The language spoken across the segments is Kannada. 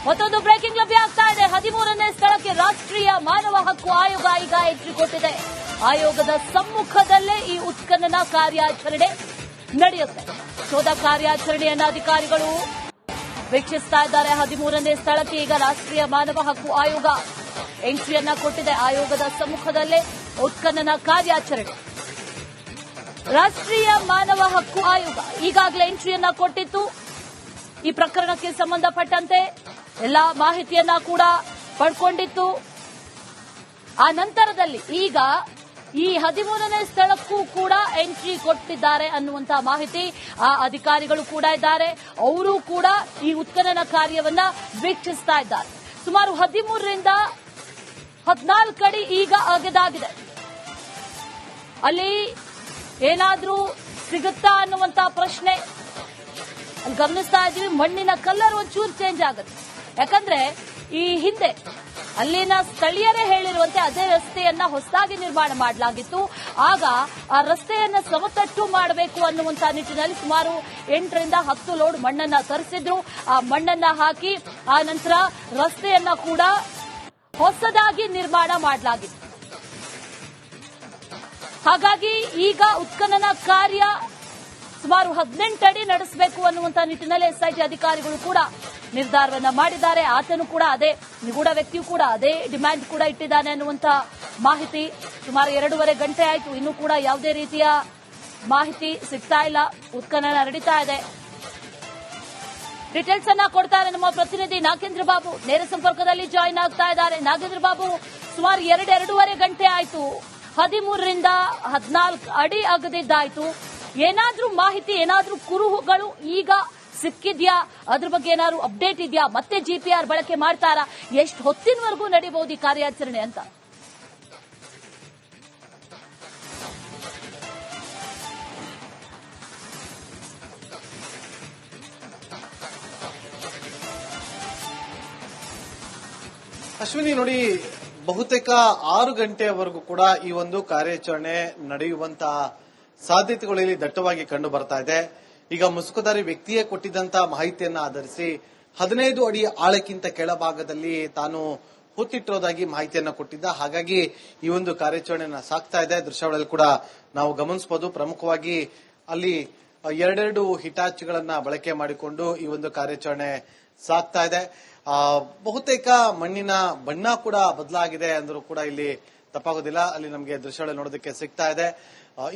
ಮತ್ತೊಂದು ಬ್ರೇಕಿಂಗ್ ಲಭ್ಯ ಆಗ್ತಾ ಇದೆ. 13ನೇ ಸ್ಥಳಕ್ಕೆ ರಾಷ್ಟ್ರೀಯ ಮಾನವ ಹಕ್ಕು ಆಯೋಗ ಈಗ ಎಂಟ್ರಿ ಕೊಟ್ಟಿದೆ. ಆಯೋಗದ ಸಮ್ಮುಖದಲ್ಲೇ ಈ ಉತ್ಖನನ ಕಾರ್ಯಾಚರಣೆ ನಡೆಯುತ್ತೆ. ಶೋಧ ಕಾರ್ಯಾಚರಣೆಯನ್ನ ಅಧಿಕಾರಿಗಳು ವೀಕ್ಷಿಸ್ತಾ ಇದ್ದಾರೆ. 13ನೇ ಸ್ಥಳಕ್ಕೆ ಈಗ ರಾಷ್ಟ್ರೀಯ ಮಾನವ ಹಕ್ಕು ಆಯೋಗ ಎಂಟ್ರಿಯನ್ನ ಕೊಟ್ಟಿದೆ. ಆಯೋಗದ ಸಮ್ಮುಖದಲ್ಲೇ ಉತ್ಖನನ ಕಾರ್ಯಾಚರಣೆ. ರಾಷ್ಟ್ರೀಯ ಮಾನವ ಹಕ್ಕು ಆಯೋಗ ಈಗಾಗಲೇ ಎಂಟ್ರಿಯನ್ನ ಕೊಟ್ಟಿತ್ತು. ಈ ಪ್ರಕರಣಕ್ಕೆ ಸಂಬಂಧಪಟ್ಟಂತೆ ಎಲ್ಲಾ ಮಾಹಿತಿಯನ್ನ ಕೂಡ ಪಡ್ಕೊಂಡಿತ್ತು. ಆ ನಂತರದಲ್ಲಿ ಈಗ ಈ 13ನೇ ಸ್ಥಳಕ್ಕೂ ಕೂಡ ಎಂಟ್ರಿ ಕೊಟ್ಟಿದ್ದಾರೆ ಅನ್ನುವಂತಹ ಮಾಹಿತಿ ಆ ಅಧಿಕಾರಿಗಳು ಕೂಡ ಇದ್ದಾರೆ. ಅವರು ಕೂಡ ಈ ಉತ್ಖನನ ಕಾರ್ಯವನ್ನ ವೀಕ್ಷಿಸ್ತಾ ಇದ್ದಾರೆ. ಸುಮಾರು 13ರಿಂದ 14 ಅಡಿ ಈಗ ಅಗೆದಾಗಿದೆ. ಅಲ್ಲಿ ಏನಾದ್ರೂ ಸಿಗುತ್ತಾ ಅನ್ನುವಂತಹ ಪ್ರಶ್ನೆ ಗಮನಿಸ್ತಾ ಇದ್ದೀವಿ. ಮಣ್ಣಿನ ಕಲರ್ ಒಂಚೂರು ಚೇಂಜ್ ಆಗುತ್ತೆ. ಯಾಕಂದ್ರೆ ಈ ಹಿಂದೆ ಅಲ್ಲಿನ ಸ್ಥಳೀಯರೇ ಹೇಳಿರುವಂತೆ ಅದೇ ರಸ್ತೆಯನ್ನ ಹೊಸದಾಗಿ ನಿರ್ಮಾಣ ಮಾಡಲಾಗಿತ್ತು. ಆಗ ಆ ರಸ್ತೆಯನ್ನ ಸಮತಟ್ಟು ಮಾಡಬೇಕು ಅನ್ನುವಂತಹ ನಿಟ್ಟಿನಲ್ಲಿ ಸುಮಾರು 8ರಿಂದ 10 ಲೋಡ್ ಮಣ್ಣನ್ನ ತರಿಸಿದ್ರು. ಆ ಮಣ್ಣನ್ನ ಹಾಕಿ ಆ ನಂತರ ರಸ್ತೆಯನ್ನ ಕೂಡ ಹೊಸದಾಗಿ ನಿರ್ಮಾಣ ಮಾಡಲಾಗಿತ್ತು. ಹಾಗಾಗಿ ಈಗ ಉತ್ಖನನ ಕಾರ್ಯ ಸುಮಾರು 18 ಅಡಿ ನಡೆಸಬೇಕು ಅನ್ನುವಂತಹ ನಿಟ್ಟಿನಲ್ಲಿ ಎಸ್ಐಟಿ ಅಧಿಕಾರಿಗಳು ಕೂಡ ನಿರ್ಧಾರವನ್ನ ಮಾಡಿದ್ದಾರೆ. ಆತನು ಕೂಡ ಅದೇ ನಿಗೂಢ ವ್ಯಕ್ತಿಯು ಕೂಡ ಅದೇ ಡಿಮ್ಯಾಂಡ್ ಕೂಡ ಇಟ್ಟಿದ್ದಾನೆ ಅನ್ನುವಂತಹ ಮಾಹಿತಿ. ಸುಮಾರು 2.5 ಗಂಟೆ ಆಯಿತು, ಇನ್ನೂ ಕೂಡ ಯಾವುದೇ ರೀತಿಯ ಮಾಹಿತಿ ಸಿಗ್ತಾ ಇಲ್ಲ. ಉತ್ಖನನ ನಡೀತಾ ಇದೆ. ಡೀಟೇಲ್ಸ್ ಅನ್ನ ಕೊಡ್ತಾರೆ ನಮ್ಮ ಪ್ರತಿನಿಧಿ ನಾಗೇಂದ್ರ ಬಾಬು. ನೇರ ಸಂಪರ್ಕದಲ್ಲಿ ಜಾಯಿನ್ ಆಗ್ತಾ ಇದ್ದಾರೆ. ನಾಗೇಂದ್ರ ಬಾಬು, ಸುಮಾರು 2.5 ಗಂಟೆ ಆಯಿತು. 13ರಿಂದ 14 ಅಡಿ ಅಗದಿದ್ದಾಯಿತು. ಏನಾದ್ರೂ ಮಾಹಿತಿ, ಏನಾದ್ರೂ ಕುರುಹುಗಳು ಈಗ ಸಿಕ್ಕಿದ್ಯಾ? ಅದ್ರ ಬಗ್ಗೆ ಏನಾದ್ರು ಅಪ್ಡೇಟ್ ಇದೆಯಾ? ಮತ್ತೆ ಜಿಪಿಆರ್ ಬಳಕೆ ಮಾಡ್ತಾರಾ? ಎಷ್ಟು ಹೊತ್ತಿನವರೆಗೂ ನಡೀಬಹುದು ಈ ಕಾರ್ಯಾಚರಣೆ ಅಂತ? ಅಶ್ವಿನಿ, ನೋಡಿ, ಬಹುತೇಕ 6 ಗಂಟೆಯವರೆಗೂ ಕೂಡ ಈ ಒಂದು ಕಾರ್ಯಾಚರಣೆ ನಡೆಯುವಂತಹ ಸಾಧ್ಯತೆಗಳು ಇಲ್ಲಿ ದಟ್ಟವಾಗಿ ಕಂಡು ಬರ್ತಾ ಇದೆ. ಈಗ ಮುಸುಕುದಾರಿ ವ್ಯಕ್ತಿಯೇ ಕೊಟ್ಟಿದ್ದಂತಹ ಮಾಹಿತಿಯನ್ನ ಆಧರಿಸಿ 15 ಅಡಿ ಆಳಕ್ಕಿಂತ ಕೆಳಭಾಗದಲ್ಲಿ ತಾನು ಹೂತಿಟ್ಟಿರೋದಾಗಿ ಮಾಹಿತಿಯನ್ನ ಕೊಟ್ಟಿದ್ದ. ಹಾಗಾಗಿ ಈ ಒಂದು ಕಾರ್ಯಾಚರಣೆಯನ್ನ ಸಾಗ್ತಾ ಇದೆ. ದೃಶ್ಯಾವಳಿಯಲ್ಲಿ ಕೂಡ ನಾವು ಗಮನಿಸಬಹುದು. ಪ್ರಮುಖವಾಗಿ ಅಲ್ಲಿ 2 ಹಿಟಾಚಿಗಳನ್ನ ಬಳಕೆ ಮಾಡಿಕೊಂಡು ಈ ಒಂದು ಕಾರ್ಯಾಚರಣೆ ಸಾಗ್ತಾ ಇದೆ. ಬಹುತೇಕ ಮಣ್ಣಿನ ಬಣ್ಣ ಕೂಡ ಬದಲಾಗಿದೆ ಅಂದ್ರೂ ಕೂಡ ಇಲ್ಲಿ ತಪ್ಪಾಗೋದಿಲ್ಲ. ಅಲ್ಲಿ ನಮಗೆ ದೃಶ್ಯಗಳು ನೋಡೋದಕ್ಕೆ ಸಿಗ್ತಾ ಇದೆ.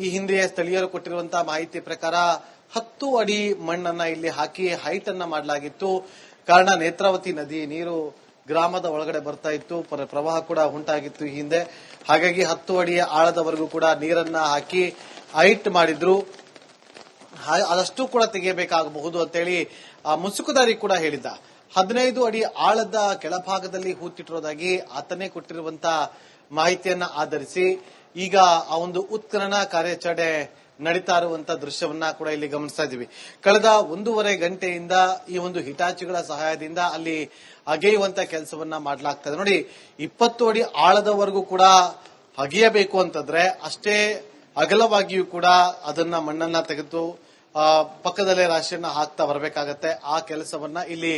ಈ ಹಿಂದೆ ಸ್ಥಳೀಯರು ಕೊಟ್ಟಿರುವಂತಹ ಮಾಹಿತಿ ಪ್ರಕಾರ 10 ಅಡಿ ಮಣ್ಣನ್ನ ಇಲ್ಲಿ ಹಾಕಿ ಹೈಟ್ ಅನ್ನ ಮಾಡಲಾಗಿತ್ತು. ಕಾರಣ ನೇತ್ರಾವತಿ ನದಿ ನೀರು ಗ್ರಾಮದ ಒಳಗಡೆ ಬರ್ತಾ ಇತ್ತು, ಪ್ರವಾಹ ಕೂಡ ಉಂಟಾಗಿತ್ತು ಈ ಹಿಂದೆ. ಹಾಗಾಗಿ 10 ಅಡಿ ಆಳದವರೆಗೂ ಕೂಡ ನೀರನ್ನ ಹಾಕಿ ಹೈಟ್ ಮಾಡಿದ್ರು. ಅದಷ್ಟು ಕೂಡ ತೆಗೆಯಬೇಕಾಗಬಹುದು ಅಂತೇಳಿ ಮುಸುಕುದಾರಿ ಕೂಡ ಹೇಳಿದ್ದ. 15 ಅಡಿ ಆಳದ ಕೆಳಭಾಗದಲ್ಲಿ ಹೂತಿಟ್ಟಿರೋದಾಗಿ ಆತನೇ ಕೊಟ್ಟಿರುವಂತಹ ಮಾಹಿತಿಯನ್ನ ಆಧರಿಸಿ ಈಗ ಆ ಒಂದು ಉತ್ಖನನ ಕಾರ್ಯಾಚರಣೆ ನಡೀತಾ ಇರುವಂತಹ ದೃಶ್ಯವನ್ನ ಕೂಡ ಇಲ್ಲಿ ಗಮನಿಸ್ತಾ ಇದ್ದೀವಿ. ಕಳೆದ 1.5 ಗಂಟೆಯಿಂದ ಈ ಒಂದು ಹಿಟಾಚಿಗಳ ಸಹಾಯದಿಂದ ಅಲ್ಲಿ ಅಗೆಯುವಂತ ಕೆಲಸವನ್ನ ಮಾಡಲಾಗ್ತಾ ಇದೆ. ನೋಡಿ, 20 ಅಡಿ ಆಳದವರೆಗೂ ಕೂಡ ಅಗೆಯಬೇಕು ಅಂತಂದ್ರೆ ಅಷ್ಟೇ ಅಗಲವಾಗಿಯೂ ಕೂಡ ಅದನ್ನ ಮಣ್ಣನ್ನ ತೆಗೆದು ಪಕ್ಕದಲ್ಲೇ ರಾಶಿಯನ್ನ ಹಾಕ್ತಾ ಬರಬೇಕಾಗತ್ತೆ. ಆ ಕೆಲಸವನ್ನ ಇಲ್ಲಿ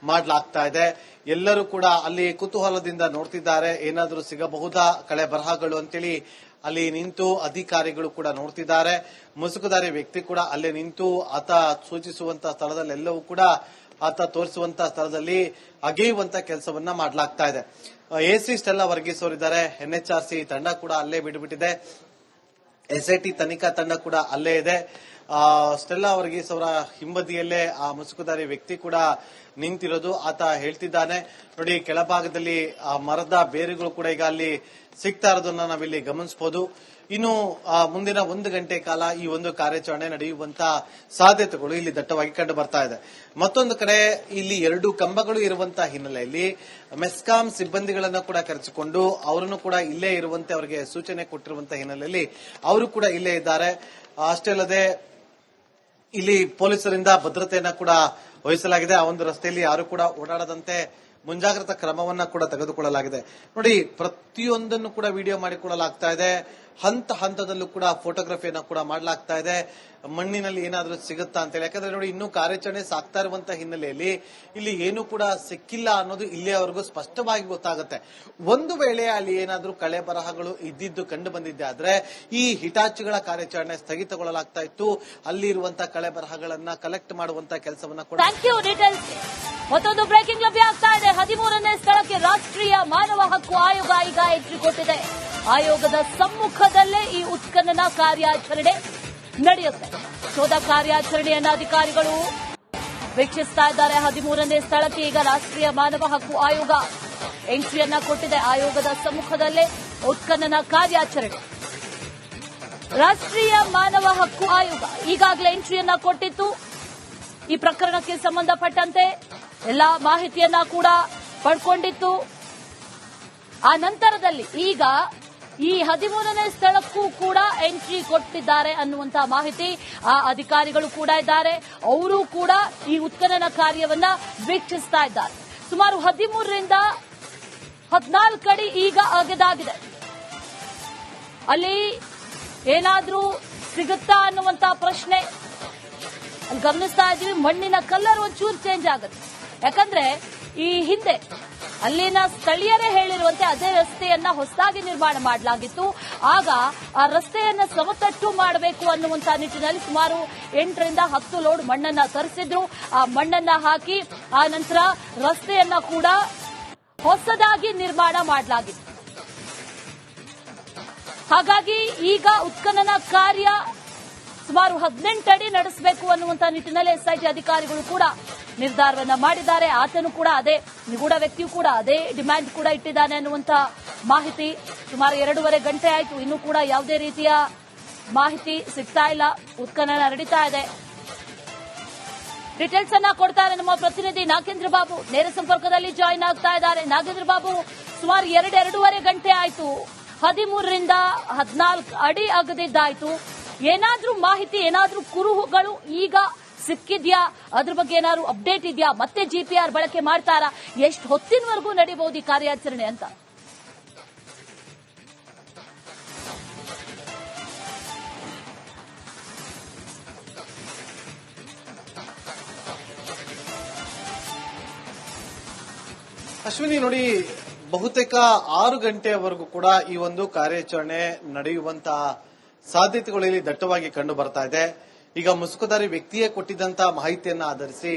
ಮಾಡಲಾಗ್ತಾ ಇದೆ. ಎಲ್ಲರೂ ಕೂಡ ಅಲ್ಲಿ ಕುತೂಹಲದಿಂದ ನೋಡ್ತಿದ್ದಾರೆ. ಏನಾದರೂ ಸಿಗಬಹುದಾ ಕಳೆ ಬರಹಗಳು ಅಂತೇಳಿ ಅಲ್ಲಿ ನಿಂತು ಅಧಿಕಾರಿಗಳು ಕೂಡ ನೋಡ್ತಿದ್ದಾರೆ. ಮುಸುಕುದಾರಿ ವ್ಯಕ್ತಿ ಕೂಡ ಅಲ್ಲೇ ನಿಂತು ಆತ ಸೂಚಿಸುವಂತಹ ಸ್ಥಳದಲ್ಲೆಲ್ಲವೂ ಕೂಡ ಆತ ತೋರಿಸುವಂತಹ ಸ್ಥಳದಲ್ಲಿ ಅಗೆಯುವಂತ ಕೆಲಸವನ್ನ ಮಾಡಲಾಗ್ತಾ ಇದೆ. ಎಸಿ ಸ್ಟೆಲ್ಲಾ ವರ್ಗೀಸ್ ಅವರಿದ್ದಾರೆ. ಎನ್ಎಚ್ಆರ್ಸಿ ತಂಡ ಕೂಡ ಅಲ್ಲೇ ಬಿಡುಬಿಟ್ಟಿದೆ. ಎಸ್ಐಟಿ ತನಿಖಾ ತಂಡ ಕೂಡ ಅಲ್ಲೇ ಇದೆ. ಸ್ಟೆಲ್ಲಾ ವರ್ಗೀಸ್ ಅವರ ಹಿಂಬದಿಯಲ್ಲೇ ಆ ಮುಸುಕುದಾರಿ ವ್ಯಕ್ತಿ ಕೂಡ ನಿಂತಿರೋದು. ಆತ ಹೇಳ್ತಿದ್ದಾನೆ, ನೋಡಿ, ಕೆಳಭಾಗದಲ್ಲಿ ಆ ಮರದ ಬೇರುಗಳು ಕೂಡ ಈಗ ಅಲ್ಲಿ ಸಿಗ್ತಾ ಇರೋದನ್ನ ನಾವಿಲ್ಲಿ ಗಮನಿಸಬಹುದು. ಇನ್ನು ಮುಂದಿನ 1 ಗಂಟೆ ಕಾಲ ಈ ಒಂದು ಕಾರ್ಯಾಚರಣೆ ನಡೆಯುವಂತ ಸಾಧ್ಯತೆಗಳು ಇಲ್ಲಿ ದಟ್ಟವಾಗಿ ಕಂಡು ಬರ್ತಾ ಇದೆ. ಮತ್ತೊಂದು ಕಡೆ ಇಲ್ಲಿ 2 ಕಂಬಗಳು ಇರುವಂತಹ ಹಿನ್ನೆಲೆಯಲ್ಲಿ ಮೆಸ್ಕಾಂ ಸಿಬ್ಬಂದಿಗಳನ್ನ ಕೂಡ ಕರೆಸಿಕೊಂಡು ಅವರನ್ನು ಕೂಡ ಇಲ್ಲೇ ಇರುವಂತೆ ಅವರಿಗೆ ಸೂಚನೆ ಕೊಟ್ಟಿರುವಂತಹ ಹಿನ್ನೆಲೆಯಲ್ಲಿ ಅವರು ಕೂಡ ಇಲ್ಲೇ ಇದ್ದಾರೆ. ಅಷ್ಟೇ ಅಲ್ಲದೆ ಇಲ್ಲಿ ಪೊಲೀಸರಿಂದ ಭದ್ರತೆಯನ್ನ ಕೂಡ ವಹಿಸಲಾಗಿದೆ. ಆ ಒಂದು ರಸ್ತೆಯಲ್ಲಿ ಯಾರು ಕೂಡ ಓಡಾಡದಂತೆ ಮುಂಜಾಗ್ರತಾ ಕ್ರಮವನ್ನ ಕೂಡ ತೆಗೆದುಕೊಳ್ಳಲಾಗಿದೆ. ನೋಡಿ, ಪ್ರತಿಯೊಂದನ್ನು ಕೂಡ ವಿಡಿಯೋ ಮಾಡಿಕೊಳ್ಳಲಾಗ್ತಾ ಇದೆ. ಹಂತ ಹಂತದಲ್ಲೂ ಕೂಡ ಫೋಟೋಗ್ರಫಿಯನ್ನ ಕೂಡ ಮಾಡಲಾಗ್ತಾ ಇದೆ. ಮಣ್ಣಿನಲ್ಲಿ ಏನಾದ್ರೂ ಸಿಗುತ್ತಾ ಅಂತೇಳಿ. ಯಾಕಂದ್ರೆ ನೋಡಿ, ಇನ್ನೂ ಕಾರ್ಯಾಚರಣೆ ಸಾಗ್ತಾ ಇರುವಂತಹ ಹಿನ್ನೆಲೆಯಲ್ಲಿ ಇಲ್ಲಿ ಏನು ಕೂಡ ಸಿಕ್ಕಿಲ್ಲ ಅನ್ನೋದು ಇಲ್ಲಿಯವರೆಗೂ ಸ್ಪಷ್ಟವಾಗಿ ಗೊತ್ತಾಗುತ್ತೆ. ಒಂದು ವೇಳೆ ಅಲ್ಲಿ ಏನಾದ್ರೂ ಕಳೆ ಬರಹಗಳು ಇದ್ದಿದ್ದು ಕಂಡು ಬಂದಿದ್ದೆ ಆದ್ರೆ ಈ ಹಿಟಾಚಿಗಳ ಕಾರ್ಯಾಚರಣೆ ಸ್ಥಗಿತಗೊಳ್ಳಲಾಗ್ತಾ ಇತ್ತು. ಅಲ್ಲಿ ಇರುವಂತಹ ಕಳೆ ಬರಹಗಳನ್ನ ಕಲೆಕ್ಟ್ ಮಾಡುವಂತಹ ಕೆಲಸವನ್ನ ಕೂಡ. ಮತ್ತೊಂದು ಬ್ರೇಕಿಂಗ್ ಲಭ್ಯ ಆಗ್ತಾ ಇದೆ. 13ನೇ ಸ್ಥಳಕ್ಕೆ ರಾಷ್ಟ್ರೀಯ ಮಾನವ ಹಕ್ಕು ಆಯೋಗ ಈಗ ಎಂಟ್ರಿ ಕೊಟ್ಟಿದೆ. ಆಯೋಗದ ಸಮ್ಮುಖದಲ್ಲೇ ಈ ಉತ್ಖನನ ಕಾರ್ಯಾಚರಣೆ ನಡೆಯುತ್ತೆ. ಶೋಧ ಕಾರ್ಯಾಚರಣೆಯನ್ನ ಅಧಿಕಾರಿಗಳು ವೀಕ್ಷಿಸ್ತಾ ಇದ್ದಾರೆ. 13ನೇ ಸ್ಥಳಕ್ಕೆ ಈಗ ರಾಷ್ಟ್ರೀಯ ಮಾನವ ಹಕ್ಕು ಆಯೋಗ ಎಂಟ್ರಿಯನ್ನ ಕೊಟ್ಟಿದೆ. ಆಯೋಗದ ಸಮ್ಮುಖದಲ್ಲೇ ಉತ್ಖನನ ಕಾರ್ಯಾಚರಣೆ. ರಾಷ್ಟ್ರೀಯ ಮಾನವ ಹಕ್ಕು ಆಯೋಗ ಈಗಾಗಲೇ ಎಂಟ್ರಿಯನ್ನ ಕೊಟ್ಟಿತ್ತು. ಈ ಪ್ರಕರಣಕ್ಕೆ ಸಂಬಂಧಪಟ್ಟಂತೆ ಎಲ್ಲಾ ಮಾಹಿತಿಯನ್ನ ಕೂಡ ಪಡ್ಕೊಂಡಿತ್ತು. ಆ ನಂತರದಲ್ಲಿ ಈಗ ಈ 13ನೇ ಸ್ಥಳಕ್ಕೂ ಕೂಡ ಎಂಟ್ರಿ ಕೊಟ್ಟಿದ್ದಾರೆ ಅನ್ನುವಂತಹ ಮಾಹಿತಿ ಆ ಅಧಿಕಾರಿಗಳು ಕೂಡ ಇದ್ದಾರೆ. ಅವರು ಕೂಡ ಈ ಉತ್ಖನನ ಕಾರ್ಯವನ್ನ ವೀಕ್ಷಿಸ್ತಾ ಇದ್ದಾರೆ. ಸುಮಾರು 13ರಿಂದ 14 ಅಡಿ ಈಗ ಅಗೆದಾಗಿದೆ. ಅಲ್ಲಿ ಏನಾದ್ರೂ ಸಿಗುತ್ತಾ ಅನ್ನುವಂತಹ ಪ್ರಶ್ನೆ ಗಮನಿಸ್ತಾ ಇದ್ದೀವಿ. ಮಣ್ಣಿನ ಕಲರ್ ಒಂಚೂರು ಚೇಂಜ್ ಆಗುತ್ತೆ. ಯಾಕಂದ್ರೆ ಈ ಹಿಂದೆ ಅಲ್ಲಿನ ಸ್ಥಳೀಯರೇ ಹೇಳಿರುವಂತೆ ಅದೇ ರಸ್ತೆಯನ್ನ ಹೊಸದಾಗಿ ನಿರ್ಮಾಣ ಮಾಡಲಾಗಿತ್ತು. ಆಗ ಆ ರಸ್ತೆಯನ್ನ ಸಮತಟ್ಟು ಮಾಡಬೇಕು ಅನ್ನುವಂತಹ ನಿಟ್ಟಿನಲ್ಲಿ ಸುಮಾರು 8ರಿಂದ 10 ಲೋಡ್ ಮಣ್ಣನ್ನ ತರಿಸಿದ್ರು. ಆ ಮಣ್ಣನ್ನ ಹಾಕಿ ಆ ನಂತರ ರಸ್ತೆಯನ್ನ ಕೂಡ ಹೊಸದಾಗಿ ನಿರ್ಮಾಣ ಮಾಡಲಾಗಿತ್ತು. ಹಾಗಾಗಿ ಈಗ ಉತ್ಖನನ ಕಾರ್ಯ ಸುಮಾರು 18 ಅಡಿ ನಡೆಸಬೇಕು ಅನ್ನುವಂತಹ ನಿಟ್ಟಿನಲ್ಲಿ ಎಸ್ಐಟಿ ಅಧಿಕಾರಿಗಳು ಕೂಡ ನಿರ್ಧಾರವನ್ನ ಮಾಡಿದ್ದಾರೆ. ಆತನು ಕೂಡ ಅದೇ ನಿಗೂಢ ವ್ಯಕ್ತಿಯು ಕೂಡ ಅದೇ ಡಿಮ್ಯಾಂಡ್ ಕೂಡ ಇಟ್ಟಿದ್ದಾನೆ ಅನ್ನುವಂತಹ ಮಾಹಿತಿ. ಸುಮಾರು 2.5 ಗಂಟೆ ಆಯಿತು, ಇನ್ನೂ ಕೂಡ ಯಾವುದೇ ರೀತಿಯ ಮಾಹಿತಿ ಸಿಗ್ತಾ ಇಲ್ಲ. ಉತ್ಖನನ ನಡೀತಾ ಇದೆ. ಡೀಟೇಲ್ಸ್ ಅನ್ನ ಕೊಡ್ತಾರೆ ನಮ್ಮ ಪ್ರತಿನಿಧಿ ನಾಗೇಂದ್ರ ಬಾಬು. ನೇರ ಸಂಪರ್ಕದಲ್ಲಿ ಜಾಯಿನ್ ಆಗ್ತಾ ಇದ್ದಾರೆ. ನಾಗೇಂದ್ರ ಬಾಬು, ಸುಮಾರು 2.5 ಗಂಟೆ ಆಯಿತು. 13ರಿಂದ 14 ಅಡಿ ಅಗದಿದ್ದಾಯಿತು. ಏನಾದ್ರೂ ಮಾಹಿತಿ, ಏನಾದ್ರೂ ಕುರುಹುಗಳು ಈಗ ಸಿಕ್ಕಿದ್ಯಾ? ಅದ್ರ ಬಗ್ಗೆ ಏನಾದ್ರು ಅಪ್ಡೇಟ್ ಇದೆಯಾ? ಮತ್ತೆ ಜಿಪಿಆರ್ ಬಳಕೆ ಮಾಡ್ತಾರಾ? ಎಷ್ಟು ಹೊತ್ತಿನವರೆಗೂ ನಡೀಬಹುದು ಈ ಕಾರ್ಯಾಚರಣೆ ಅಂತ? ಅಶ್ವಿನಿ, ನೋಡಿ, ಬಹುತೇಕ 6 ಗಂಟೆಯವರೆಗೂ ಕೂಡ ಈ ಒಂದು ಕಾರ್ಯಾಚರಣೆ ನಡೆಯುವಂತಹ ಸಾಧ್ಯತೆಗಳು ಇಲ್ಲಿ ದಟ್ಟವಾಗಿ ಕಂಡು ಬರ್ತಾ ಇದೆ. ಈಗ ಮುಸುಕುದಾರಿ ವ್ಯಕ್ತಿಯೇ ಕೊಟ್ಟಿದ್ದಂತಹ ಮಾಹಿತಿಯನ್ನ ಆಧರಿಸಿ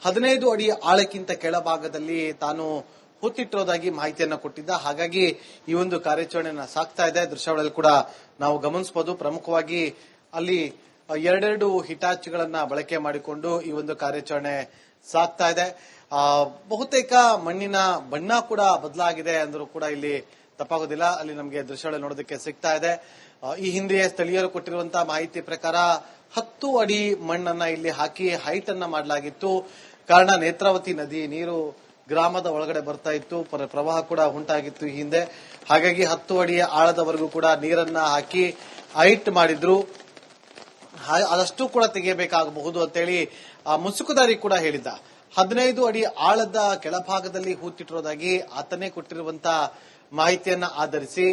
15 ಅಡಿ ಆಳಕ್ಕಿಂತ ಕೆಳಭಾಗದಲ್ಲಿ ತಾನು ಹೂತಿಟ್ಟಿರೋದಾಗಿ ಮಾಹಿತಿಯನ್ನ ಕೊಟ್ಟಿದ್ದ. ಹಾಗಾಗಿ ಈ ಒಂದು ಕಾರ್ಯಾಚರಣೆಯನ್ನ ಸಾಗ್ತಾ ಇದೆ. ದೃಶ್ಯಾವಳಿಯಲ್ಲಿ ಕೂಡ ನಾವು ಗಮನಿಸಬಹುದು. ಪ್ರಮುಖವಾಗಿ ಅಲ್ಲಿ 2 ಹಿಟಾಚಿಗಳನ್ನ ಬಳಕೆ ಮಾಡಿಕೊಂಡು ಈ ಒಂದು ಕಾರ್ಯಾಚರಣೆ ಸಾಗ್ತಾ ಇದೆ. ಬಹುತೇಕ ಮಣ್ಣಿನ ಬಣ್ಣ ಕೂಡ ಬದಲಾಗಿದೆ ಅಂದ್ರೂ ಕೂಡ ಇಲ್ಲಿ ತಪ್ಪಾಗೋದಿಲ್ಲ. ಅಲ್ಲಿ ನಮಗೆ ದೃಶ್ಯಾವಳಿ ನೋಡೋದಕ್ಕೆ ಸಿಗ್ತಾ ಇದೆ. ಈ ಹಿಂದೆ ಸ್ಥಳೀಯರು ಕೊಟ್ಟಿರುವಂತಹ ಮಾಹಿತಿ ಪ್ರಕಾರ 10 ಅಡಿ ಮಣ್ಣನ್ನ ಇಲ್ಲಿ ಹಾಕಿ ಹೈಟ್ ಅನ್ನ ಮಾಡಲಾಗಿತ್ತು. ಕಾರಣ ನೇತ್ರಾವತಿ ನದಿ ನೀರು ಗ್ರಾಮದ ಒಳಗಡೆ ಬರ್ತಾ ಇತ್ತು. ಪ್ರವಾಹ ಕೂಡ ಉಂಟಾಗಿತ್ತು ಈ ಹಿಂದೆ. ಹಾಗಾಗಿ 10 ಅಡಿ ಆಳದವರೆಗೂ ಕೂಡ ನೀರನ್ನ ಹಾಕಿ ಹೈಟ್ ಮಾಡಿದ್ರು. ಅದಷ್ಟು ಕೂಡ ತೆಗೆಯಬೇಕಾಗಬಹುದು ಅಂತೇಳಿ ಮುಸುಕುದಾರಿ ಕೂಡ ಹೇಳಿದ್ದ. 15 ಅಡಿ ಆಳದ ಕೆಳಭಾಗದಲ್ಲಿ ಹೂತಿಟ್ಟಿರೋದಾಗಿ ಆತನೇ ಕೊಟ್ಟಿರುವಂತಹ ಮಾಹಿತಿಯನ್ನ ಆಧರಿಸಿ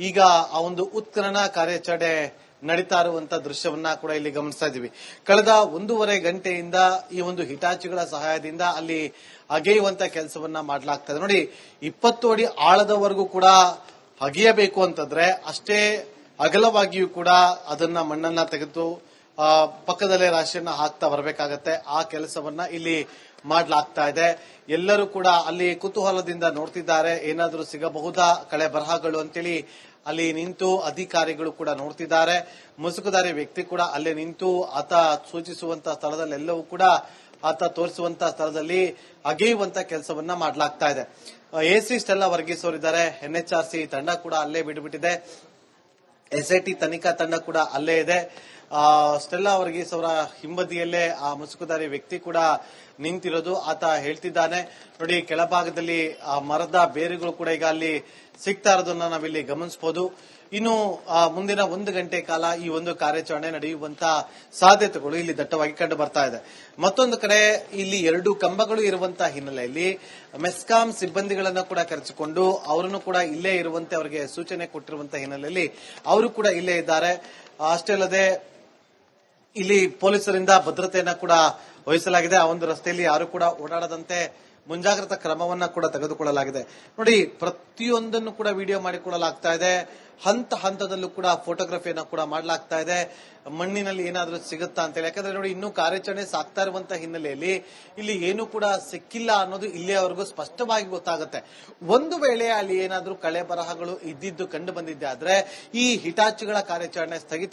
ಈಗ ಆ ಒಂದು ಉತ್ಖನನ ಕಾರ್ಯಾಚರಣೆ ನಡೀತಾ ಇರುವಂತಹ ದೃಶ್ಯವನ್ನ ಕೂಡ ಇಲ್ಲಿ ಗಮನಿಸ್ತಾ ಇದ್ದೀವಿ. ಕಳೆದ 1.5 ಗಂಟೆಯಿಂದ ಈ ಒಂದು ಹಿಟಾಚಿಗಳ ಸಹಾಯದಿಂದ ಅಲ್ಲಿ ಅಗೆಯುವಂತ ಕೆಲಸವನ್ನ ಮಾಡಲಾಗ್ತದೆ. ನೋಡಿ, 20 ಅಡಿ ಆಳದವರೆಗೂ ಕೂಡ ಅಗೆಯಬೇಕು ಅಂತಂದ್ರೆ ಅಷ್ಟೇ ಅಗಲವಾಗಿಯೂ ಕೂಡ ಅದನ್ನ ಮಣ್ಣನ್ನ ತೆಗೆದು ಪಕ್ಕದಲ್ಲೇ ರಾಶಿಯನ್ನ ಹಾಕ್ತಾ ಬರಬೇಕಾಗತ್ತೆ. ಆ ಕೆಲಸವನ್ನ ಇಲ್ಲಿ ಮಾಡಲಾಗ್ತಾ ಇದೆ. ಎಲ್ಲರೂ ಕೂಡ ಅಲ್ಲಿ ಕುತೂಹಲದಿಂದ ನೋಡ್ತಿದ್ದಾರೆ. ಏನಾದರೂ ಸಿಗಬಹುದಾ ಕಳೆ ಬರಹಗಳು ಅಂತೇಳಿ ಅಲ್ಲಿ ನಿಂತು ಅಧಿಕಾರಿಗಳು ಕೂಡ ನೋಡ್ತಿದ್ದಾರೆ. ಮುಸುಕುದಾರಿ ವ್ಯಕ್ತಿ ಕೂಡ ಅಲ್ಲೇ ನಿಂತು ಆತ ಸೂಚಿಸುವಂತಹ ಸ್ಥಳದಲ್ಲೆಲ್ಲವೂ ಕೂಡ ಆತ ತೋರಿಸುವಂತಹ ಸ್ಥಳದಲ್ಲಿ ಅಗೆಯುವಂತ ಕೆಲಸವನ್ನ ಮಾಡಲಾಗ್ತಾ ಇದೆ. ಎಸಿ ಸ್ಟೆಲ್ಲಾ ವರ್ಗೀಸ್ ಅವರಿದ್ದಾರೆ. ಎನ್ಎಚ್ಆರ್ಸಿ ತಂಡ ಕೂಡ ಅಲ್ಲೇ ಬಿಡುಬಿಟ್ಟಿದೆ. ಎಸ್ಐಟಿ ತನಿಖಾ ತಂಡ ಕೂಡ ಅಲ್ಲೇ ಇದೆ. ಸ್ಟೆಲ್ಲಾ ವರ್ಗೀಸ್ ಅವರ ಹಿಂಬದಿಯಲ್ಲೇ ಆ ಮುಸುಕುದಾರಿ ವ್ಯಕ್ತಿ ಕೂಡ ನಿಂತಿರೋದು. ಆತ ಹೇಳ್ತಿದ್ದಾನೆ ನೋಡಿ, ಕೆಳಭಾಗದಲ್ಲಿ ಆ ಮರದ ಬೇರುಗಳು ಕೂಡ ಈಗ ಅಲ್ಲಿ ಸಿಗ್ತಾ ಇರೋದನ್ನ ನಾವಿಲ್ಲಿ ಗಮನಿಸಬಹುದು. ಇನ್ನು ಮುಂದಿನ 1 ಗಂಟೆ ಕಾಲ ಈ ಒಂದು ಕಾರ್ಯಾಚರಣೆ ನಡೆಯುವಂತ ಸಾಧ್ಯತೆಗಳು ಇಲ್ಲಿ ದಟ್ಟವಾಗಿ ಕಂಡು ಬರ್ತಾ ಇದೆ. ಮತ್ತೊಂದು ಕಡೆ ಇಲ್ಲಿ 2 ಕಂಬಗಳು ಇರುವಂತಹ ಹಿನ್ನೆಲೆಯಲ್ಲಿ ಮೆಸ್ಕಾಂ ಸಿಬ್ಬಂದಿಗಳನ್ನ ಕೂಡ ಕರೆಸಿಕೊಂಡು ಅವರನ್ನು ಕೂಡ ಇಲ್ಲೇ ಇರುವಂತೆ ಅವರಿಗೆ ಸೂಚನೆ ಕೊಟ್ಟಿರುವಂತಹ ಹಿನ್ನೆಲೆಯಲ್ಲಿ ಅವರು ಕೂಡ ಇಲ್ಲೇ ಇದ್ದಾರೆ. ಅಷ್ಟೇ ಅಲ್ಲದೆ ಇಲ್ಲಿ ಪೊಲೀಸರಿಂದ ಭದ್ರತೆಯನ್ನ ಕೂಡ ವಹಿಸಲಾಗಿದೆ. ಆ ಒಂದು ರಸ್ತೆಯಲ್ಲಿ ಯಾರು ಕೂಡ ಓಡಾಡದಂತೆ ಮುಂಜಾಗ್ರತಾ ಕ್ರಮವನ್ನ ಕೂಡ ತೆಗೆದುಕೊಳ್ಳಲಾಗಿದೆ. ನೋಡಿ, ಪ್ರತಿಯೊಂದನ್ನು ಕೂಡ ವಿಡಿಯೋ ಮಾಡಿಕೊಳ್ಳಲಾಗ್ತಾ ಇದೆ. ಹಂತ ಹಂತದಲ್ಲೂ ಕೂಡ ಫೋಟೋಗ್ರಫಿಯನ್ನ ಕೂಡ ಮಾಡಲಾಗ್ತಾ ಇದೆ. ಮಣ್ಣಿನಲ್ಲಿ ಏನಾದ್ರೂ ಸಿಗುತ್ತಾ ಅಂತೇಳಿ. ಯಾಕಂದ್ರೆ ನೋಡಿ, ಇನ್ನೂ ಕಾರ್ಯಾಚರಣೆ ಸಾಗ್ತಾ ಇರುವಂತಹ ಹಿನ್ನೆಲೆಯಲ್ಲಿ ಇಲ್ಲಿ ಏನು ಕೂಡ ಸಿಕ್ಕಿಲ್ಲ ಅನ್ನೋದು ಇಲ್ಲಿಯವರೆಗೂ ಸ್ಪಷ್ಟವಾಗಿ ಗೊತ್ತಾಗುತ್ತೆ. ಒಂದು ವೇಳೆ ಅಲ್ಲಿ ಏನಾದ್ರೂ ಕಳೆ ಬರಹಗಳು ಇದ್ದಿದ್ದು ಕಂಡು ಬಂದಿದ್ದೆ ಆದ್ರೆ ಈ ಹಿಟಾಚಿಗಳ ಕಾರ್ಯಾಚರಣೆ ಸ್ಥಗಿತ